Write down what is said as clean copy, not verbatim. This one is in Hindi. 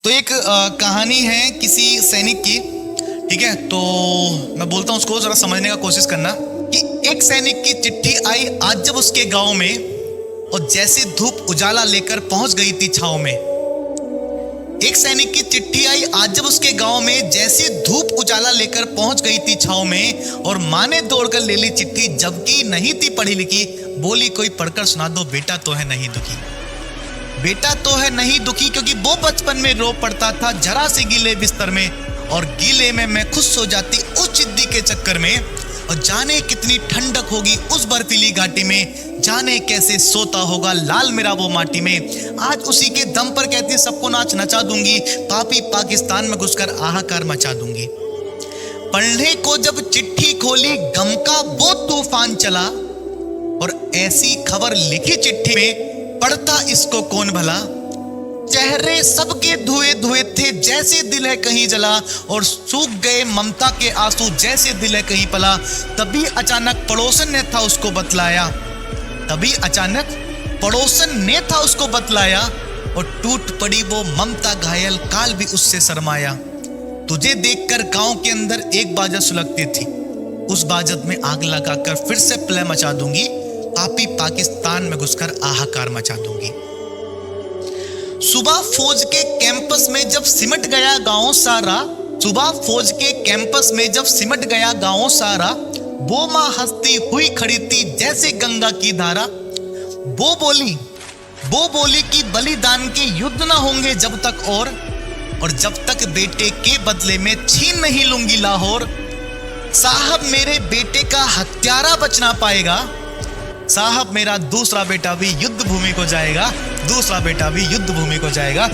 तो एक कहानी है किसी सैनिक की। ठीक है, तो मैं बोलता हूं उसको जरा समझने का कोशिश करना कि एक सैनिक की चिट्ठी आई आज जब उसके गांव में, और जैसे धूप उजाला लेकर पहुंच गई थी छाव में। एक सैनिक की चिट्ठी आई आज जब उसके गांव में, जैसे धूप उजाला लेकर पहुंच गई थी छाव में। और मां ने दौड़कर ले ली चिट्ठी, जबकि नहीं थी पढ़ी लिखी। बोली कोई पढ़कर सुना दो, बेटा तो है नहीं दुखी। बेटा तो है नहीं दुखी, क्योंकि वो बचपन में रो पड़ता था जरा से गीले बिस्तर में, और गीले में मैं खुश सो जाती उस जिद्दी के चक्कर में। और जाने कितनी ठंडक होगी उस बर्फीली घाटी में, जाने कैसे सोता होगा लाल मेरा वो माटी में। आज उसी के दम पर कहती सबको नाच नचा दूंगी, पापी पाकिस्तान में घुसकर हाहाकार मचा दूंगी। पढ़ने को जब चिट्ठी खोली गम का वो तूफान चला, और ऐसी खबर लिखी चिट्ठी में, पढ़ता इसको कौन भला। चेहरे सबके धुए धुए थे जैसे दिल है कहीं जला, और सूख गए ममता के आंसू जैसे दिल है कहीं पला। तभी अचानक पड़ोसन ने था उसको बतलाया, तभी अचानक पड़ोसन ने था उसको बतलाया, और टूट पड़ी वो ममता घायल, काल भी उससे शर्माया। तुझे देखकर गांव के अंदर एक बाजत सुलगती थी, उस बाजत में आग लगाकर फिर से प्रलय मचा दूंगी, पापी पाकिस्तान में घुसकर हाहाकार मचा दूंगी। सुबह फौज के कैंपस में जब सिमट गया गांव सारा, सुबह फौज के कैंपस में जब सिमट गया गांव सारा, वो मां हंसती हुई खड़ी थी जैसे गंगा की धारा। वो बोली कि बलिदान के युद्ध ना होंगे जब तक, और जब तक बेटे के बदले में छीन नहीं लूंगी लाहौर। साहब मेरे बेटे का हत्यारा बच ना पाएगा, साहब मेरा दूसरा बेटा भी युद्ध भूमि को जाएगा, दूसरा बेटा भी युद्ध भूमि को जाएगा।